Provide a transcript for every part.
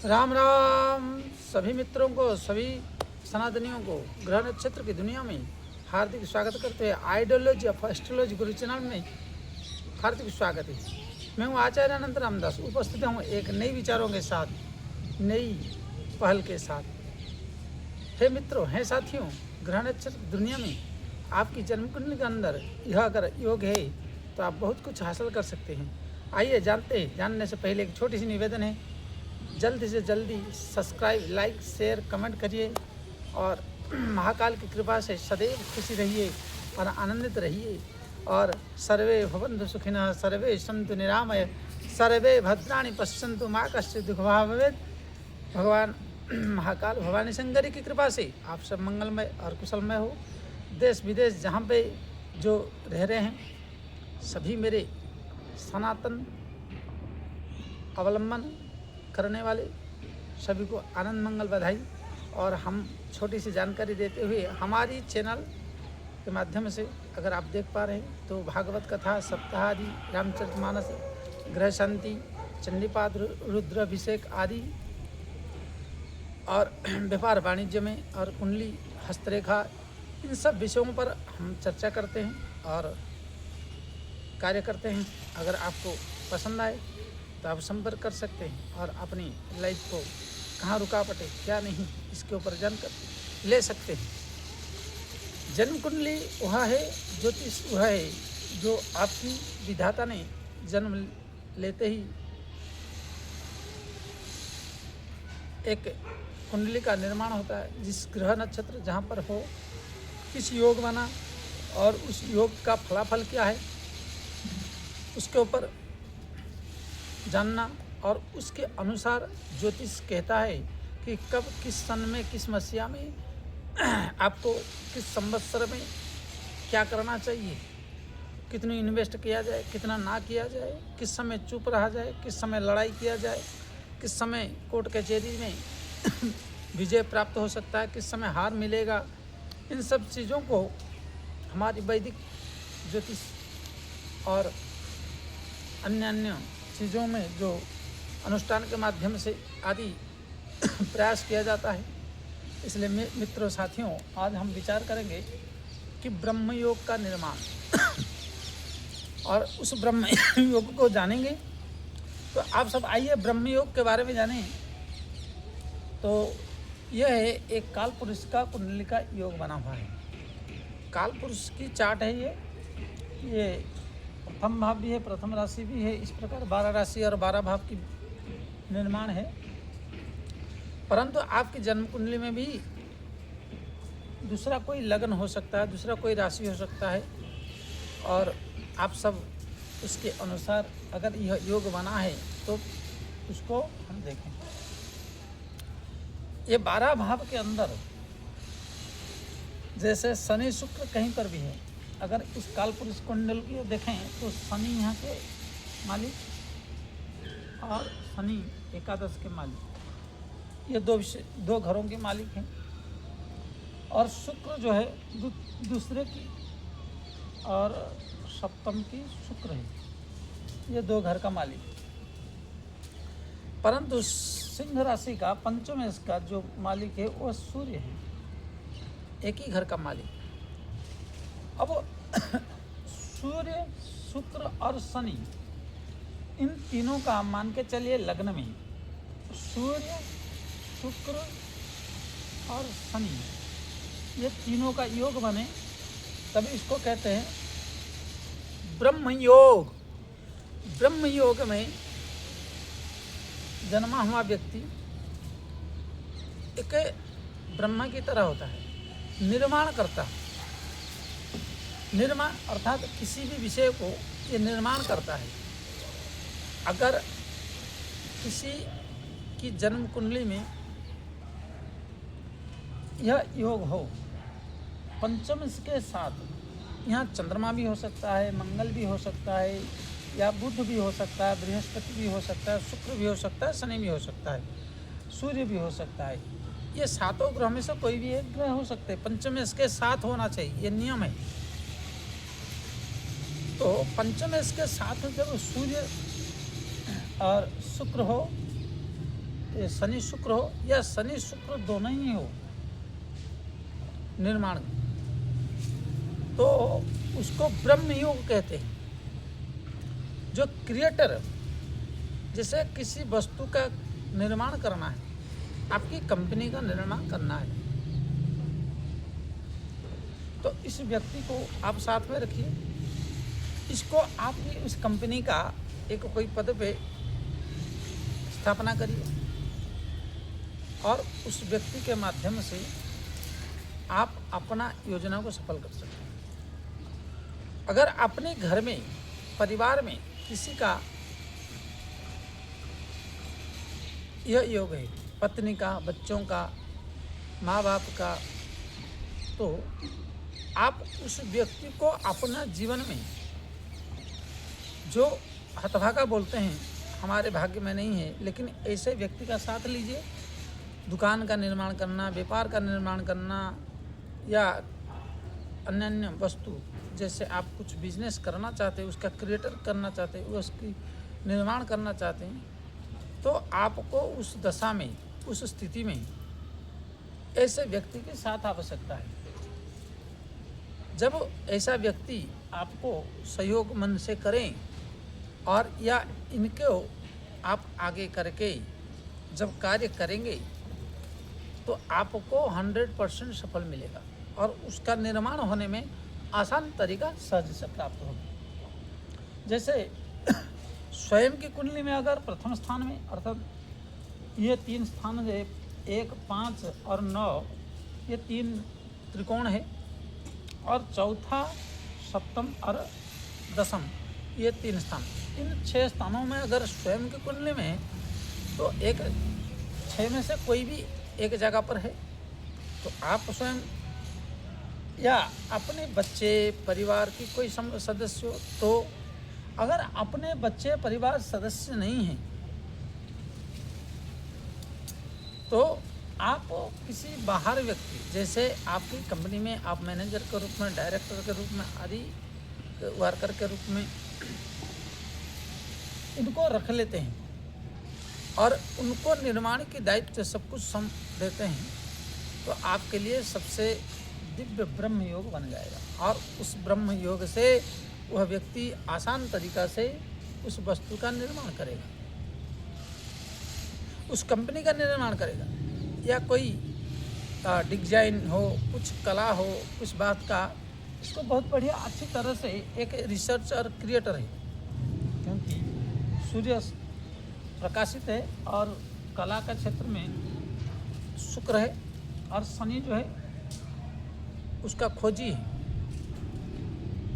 राम राम सभी मित्रों को, सभी सनातनियों को ग्रह नक्षत्र की दुनिया में हार्दिक स्वागत करते हैं। Ideology of astrology Guru channel में हार्दिक स्वागत है। मैं हूँ आचार्य अनंत रामदास, उपस्थित हूँ एक नई विचारों के साथ, नई पहल के साथ। हे मित्रों, हे साथियों, ग्रह नक्षत्र दुनिया में आपकी जन्म कुंडली के अंदर यह अगर योग है तो आप बहुत कुछ हासिल कर सकते हैं। आइए जानते हैं। जानने से पहले एक छोटी सी निवेदन है, जल्दी से जल्दी सब्सक्राइब, लाइक, शेयर, कमेंट करिए और महाकाल की कृपा से सदैव खुशी रहिए और आनंदित रहिए। और सर्वे भवन्तु सुखिनः, सर्वे सन्तु निरामय, सर्वे भद्राणि पश्यन्तु मा कश्चित् दुःखभाग् भवेत्। भगवान महाकाल भवानी शंकरी की कृपा से आप सब मंगलमय और कुशलमय हो। देश विदेश जहाँ पे जो रह रहे हैं, सभी मेरे सनातन अवलंबन करने वाले सभी को आनंद मंगल बधाई। और हम छोटी सी जानकारी देते हुए हमारी चैनल के माध्यम से अगर आप देख पा रहे हैं तो भागवत कथा, सप्ताह आदि, रामचरितमानस, ग्रह शांति, चंडीपाठ, रुद्राभिषेक आदि और व्यापार वाणिज्य में और कुंडली, हस्तरेखा, इन सब विषयों पर हम चर्चा करते हैं और कार्य करते हैं। अगर आपको पसंद आए तो आप संपर्क कर सकते हैं और अपनी लाइफ को कहाँ रुकावट है, क्या नहीं, इसके ऊपर जानकर ले सकते हैं। जन्म कुंडली वह है, ज्योतिष वह है जो आपकी विधाता ने जन्म लेते ही एक कुंडली का निर्माण होता है। जिस ग्रह नक्षत्र जहाँ पर हो, किस योग बना और उस योग का फलाफल क्या है, उसके ऊपर जानना और उसके अनुसार ज्योतिष कहता है कि कब, किस सन में, किस मसीहा में आपको, किस संवत्सर में क्या करना चाहिए, कितनी इन्वेस्ट किया जाए, कितना ना किया जाए, किस समय चुप रहा जाए, किस समय लड़ाई किया जाए, किस समय कोर्ट कचहरी में विजय प्राप्त हो सकता है, किस समय हार मिलेगा। इन सब चीज़ों को हमारी वैदिक ज्योतिष और अन्य चीज़ों में जो अनुष्ठान के माध्यम से आदि प्रयास किया जाता है। इसलिए मित्रों, साथियों, आज हम विचार करेंगे कि ब्रह्म योग का निर्माण और उस ब्रह्म योग को जानेंगे। तो आप सब आइए ब्रह्म योग के बारे में जानें। तो यह है एक काल पुरुष का कुंडली का योग बना हुआ है। काल पुरुष की चार्ट है ये प्रथम भाव भी है, प्रथम राशि भी है। इस प्रकार 12 राशि और 12 भाव की निर्माण है। परंतु आपकी जन्म कुंडली में भी दूसरा कोई लग्न हो सकता है, दूसरा कोई राशि हो सकता है और आप सब उसके अनुसार अगर यह योग बना है तो उसको हम देखें। ये 12 भाव के अंदर जैसे शनि शुक्र कहीं पर भी है, अगर इस काल पुरुष कुंडल की देखें तो शनि यहाँ के मालिक और शनि एकादश के मालिक, ये दो घरों के मालिक हैं। और शुक्र जो है दूसरे की और सप्तम की शुक्र है, ये 2 घर का मालिक। परंतु सिंह राशि का पंचम इसका जो मालिक है वो सूर्य है, एक ही घर का मालिक। अब सूर्य, शुक्र और शनि, इन तीनों का मान के चलिए लग्न में सूर्य, शुक्र और शनि, ये तीनों का योग बने तभी इसको कहते हैं ब्रह्म योग। ब्रह्म योग में जन्मा हुआ व्यक्ति एक ब्रह्मा की तरह होता है, निर्माण करता है। निर्माण अर्थात किसी भी विषय को ये निर्माण करता है। अगर किसी की जन्म कुंडली में यह योग हो, पंचम इसके साथ, यहाँ चंद्रमा भी हो सकता है, मंगल भी हो सकता है, या बुध भी हो सकता है, बृहस्पति भी हो सकता है, शुक्र भी हो सकता है, शनि भी हो सकता है, सूर्य भी हो सकता है। ये 7 ग्रह में से कोई भी एक ग्रह हो सकते हैं। पंचम इसके साथ होना चाहिए, ये नियम है। तो पंचम इसके साथ जब सूर्य और शुक्र हो शनि शुक्र हो या शनि शुक्र दोनों ही हो निर्माण, तो उसको ब्रह्म योग कहते हैं। जो क्रिएटर, जैसे किसी वस्तु का निर्माण करना है, आपकी कंपनी का निर्माण करना है, तो इस व्यक्ति को आप साथ में रखिए, इसको आपकी उस कंपनी का एक कोई पद पे स्थापना करिए और उस व्यक्ति के माध्यम से आप अपना योजना को सफल कर सकते हैं। अगर अपने घर में, परिवार में किसी का यह योग है, पत्नी का, बच्चों का, माँ बाप का, तो आप उस व्यक्ति को अपना जीवन में, जो हतभागा बोलते हैं हमारे भाग्य में नहीं है, लेकिन ऐसे व्यक्ति का साथ लीजिए। दुकान का निर्माण करना, व्यापार का निर्माण करना या अन्य अन्य वस्तु, जैसे आप कुछ बिजनेस करना चाहते हैं, उसका क्रिएटर करना चाहते हैं, उसकी निर्माण करना चाहते हैं, तो आपको उस दशा में, उस स्थिति में ऐसे व्यक्ति के साथ आवश्यकता है। जब ऐसा व्यक्ति आपको सहयोग मन से करें और या इनको आप आगे करके जब कार्य करेंगे तो आपको 100% सफल मिलेगा और उसका निर्माण होने में आसान तरीका सहज से प्राप्त होगा। जैसे स्वयं की कुंडली में अगर प्रथम स्थान में, अर्थात ये 3 स्थान है, 1, 5 और 9, ये 3 त्रिकोण है, और चौथा, सप्तम और दशम, ये 3 स्थान। इन 6 स्थानों में अगर स्वयं की कुंडली में, तो एक 6 में से कोई भी एक जगह पर है, तो आप स्वयं या अपने बच्चे, परिवार की कोई सदस्य हो, तो अगर अपने बच्चे, परिवार सदस्य नहीं हैं, तो आप किसी बाहर व्यक्ति, जैसे आपकी कंपनी में आप मैनेजर के रूप में, डायरेक्टर के रूप में, आदि वर्कर के रूप में इनको रख लेते हैं और उनको निर्माण की दायित्व सब कुछ सम देते हैं, तो आपके लिए सबसे दिव्य ब्रह्म योग बन जाएगा और उस ब्रह्म योग से वह व्यक्ति आसान तरीका से उस वस्तु का निर्माण करेगा, उस कंपनी का निर्माण करेगा, या कोई डिजाइन हो, कुछ कला हो, कुछ बात का, इसको बहुत बढ़िया अच्छी तरह से एक रिसर्च और क्रिएटर है, क्योंकि सूर्य प्रकाशित है और कला का क्षेत्र में शुक्र है और शनि जो है उसका खोजी है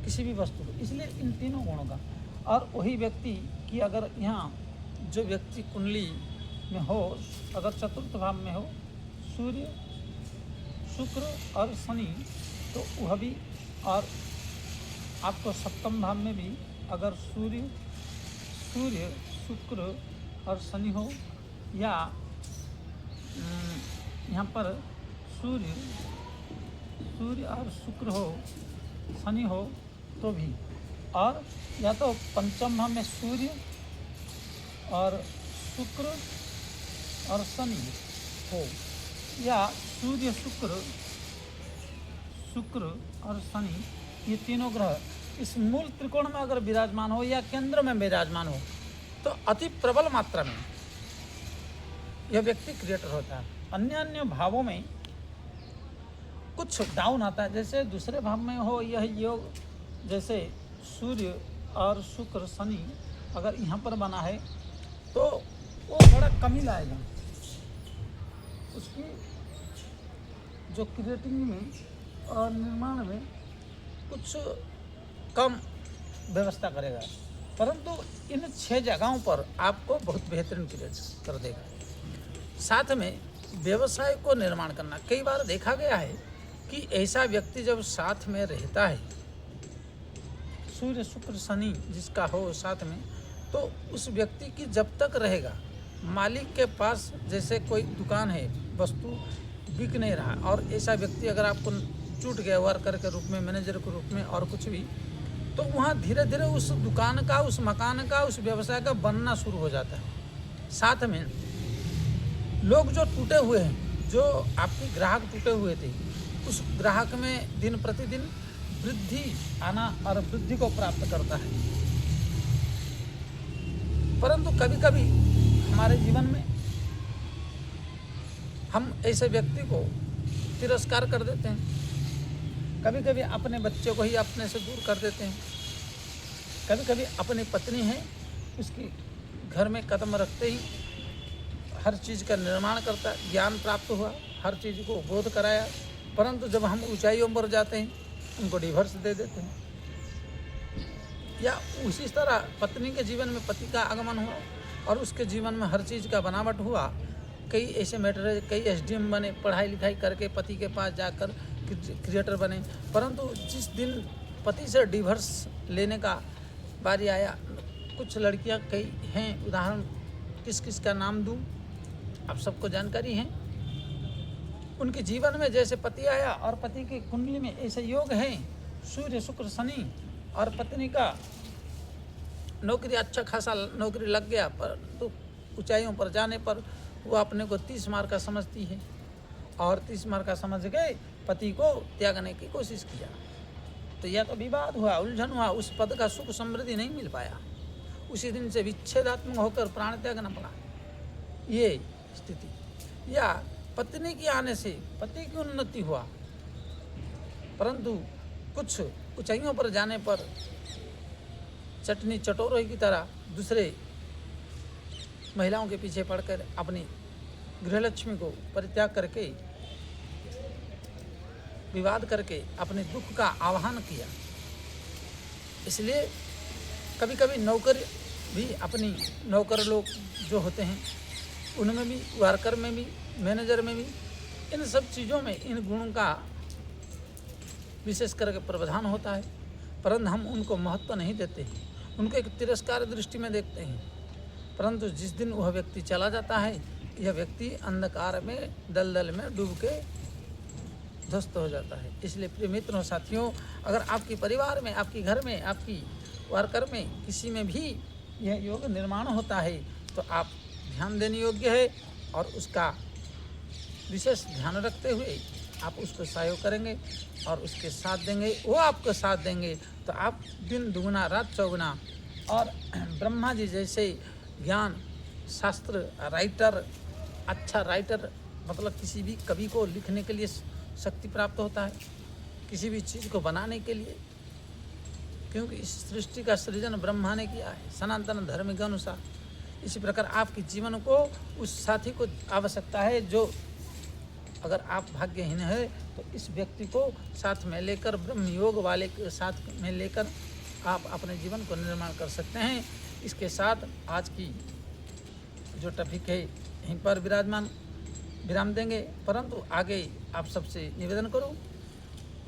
किसी भी वस्तु को, इसलिए इन तीनों गुणों का। और वही व्यक्ति की अगर यहाँ जो व्यक्ति कुंडली में हो, अगर चतुर्थ भाव में हो सूर्य, शुक्र और शनि, तो वह भी, और आपको सप्तम भाव में भी अगर सूर्य, शुक्र और शनि हो, या यहाँ पर सूर्य और शुक्र हो, शनि हो, तो भी, और या तो पंचम भाव में सूर्य और शुक्र और शनि हो, या सूर्य, शुक्र और शनि, ये तीनों ग्रह इस मूल त्रिकोण में अगर विराजमान हो या केंद्र में विराजमान हो, तो अति प्रबल मात्रा में यह व्यक्ति क्रिएटर होता है। अन्य अन्य भावों में कुछ डाउन आता है, जैसे दूसरे भाव में हो यह योग, जैसे सूर्य और शुक्र शनि अगर यहाँ पर बना है, तो वो बड़ा कमी लाएगा, उसकी जो क्रिएटिंग में और निर्माण में कुछ कम व्यवस्था करेगा, परंतु इन 6 जगहों पर आपको बहुत बेहतरीन क्रिएट कर देगा। साथ में व्यवसाय को निर्माण करना, कई बार देखा गया है कि ऐसा व्यक्ति जब साथ में रहता है, सूर्य शुक्र शनि जिसका हो साथ में, तो उस व्यक्ति की जब तक रहेगा, मालिक के पास जैसे कोई दुकान है, वस्तु बिक नहीं रहा, और ऐसा व्यक्ति अगर आपको छूट गया वर्कर के रूप में, मैनेजर के रूप में और कुछ भी, तो वहाँ धीरे धीरे उस दुकान का, उस मकान का, उस व्यवसाय का बनना शुरू हो जाता है। साथ में लोग जो टूटे हुए हैं, जो आपके ग्राहक टूटे हुए थे, उस ग्राहक में दिन प्रतिदिन वृद्धि आना और वृद्धि को प्राप्त करता है। परंतु कभी कभी हमारे जीवन में हम ऐसे व्यक्ति को तिरस्कार कर देते हैं, कभी कभी अपने बच्चे को ही अपने से दूर कर देते हैं, कभी कभी अपनी पत्नी है उसकी घर में कदम रखते ही हर चीज़ का निर्माण करता, ज्ञान प्राप्त हुआ, हर चीज़ को बोध कराया, परंतु जब हम ऊंचाइयों पर जाते हैं उनको डिवोर्स दे देते हैं। या उसी तरह पत्नी के जीवन में पति का आगमन हुआ और उसके जीवन में हर चीज़ का बनावट हुआ। कई ऐसे मैटर, कई एसडीएम बने, पढ़ाई लिखाई करके पति के पास जाकर क्रिएटर बने, परंतु जिस दिन पति से डिवोर्स लेने का बारी आया, कुछ लड़कियां कई हैं, उदाहरण किस किस का नाम दूं, आप सबको जानकारी है। उनके जीवन में जैसे पति आया और पति की कुंडली में ऐसे योग हैं, सूर्य शुक्र शनि, और पत्नी का नौकरी अच्छा खासा नौकरी लग गया, परंतु ऊंचाइयों पर जाने पर वो अपने को 30 मार का समझती है और 30 मार का समझ गए पति को त्यागने की कोशिश किया, तो यह तो विवाद हुआ, उलझन हुआ, उस पद का सुख समृद्धि नहीं मिल पाया, उसी दिन से विच्छेदात्मक होकर प्राण त्यागना पड़ा। ये स्थिति, या पत्नी के आने से पति की उन्नति हुआ, परंतु कुछ ऊंचाइयों पर जाने पर चटनी चटोरों की तरह दूसरे महिलाओं के पीछे पड़कर अपनी गृहलक्ष्मी को परित्याग करके, विवाद करके अपने दुख का आह्वान किया। इसलिए कभी कभी नौकर भी, अपनी नौकर लोग जो होते हैं उनमें भी, वर्कर में भी, मैनेजर में भी, इन सब चीज़ों में इन गुणों का विशेष करके प्रावधान होता है, परंतु हम उनको महत्व नहीं देते हैं, उनको एक तिरस्कार दृष्टि में देखते हैं। परंतु जिस दिन वह व्यक्ति चला जाता है, यह व्यक्ति अंधकार में दलदल में डूब के ध्वस्त हो जाता है। इसलिए प्रिय मित्रों, साथियों, अगर आपके परिवार में, आपके घर में, आपकी वर्कर में किसी में भी यह योग निर्माण होता है तो आप ध्यान देने योग्य है, और उसका विशेष ध्यान रखते हुए आप उसको सहयोग करेंगे और उसके साथ देंगे, वो आपको साथ देंगे, तो आप दिन दुगुना रात चौगुना, और ब्रह्मा जी जैसे ज्ञान शास्त्र राइटर, अच्छा राइटर, मतलब किसी भी कवि को लिखने के लिए शक्ति प्राप्त होता है, किसी भी चीज़ को बनाने के लिए, क्योंकि इस सृष्टि का सृजन ब्रह्मा ने किया है सनातन धर्म के अनुसार। इसी प्रकार आपके जीवन को उस साथी को आवश्यकता है, जो अगर आप भाग्यहीन है तो इस व्यक्ति को साथ में लेकर, ब्रह्म योग वाले के साथ में लेकर आप अपने जीवन को निर्माण कर सकते हैं। इसके साथ आज की जो टॉपिक है यहीं पर विराम देंगे, परंतु आगे आप सबसे निवेदन करूं,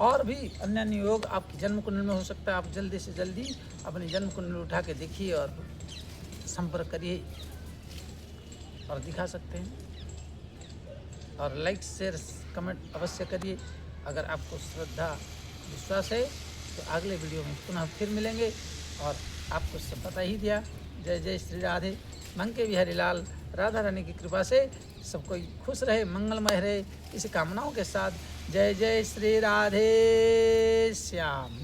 और भी अन्य योग आपकी जन्म कुंडली में हो सकता है, आप जल्दी से जल्दी अपनी जन्म कुंडली उठा के देखिए और संपर्क करिए और दिखा सकते हैं, और लाइक शेयर कमेंट अवश्य करिए। अगर आपको श्रद्धा विश्वास है तो अगले वीडियो में पुनः फिर मिलेंगे, और आपको सब बता ही दिया। जय जय श्री राधे, मंके बिहारी लाल, राधा रानी की कृपा से सब कोई खुश रहे, मंगलमय रहे, इस कामनाओं के साथ जय जय श्री राधे श्याम।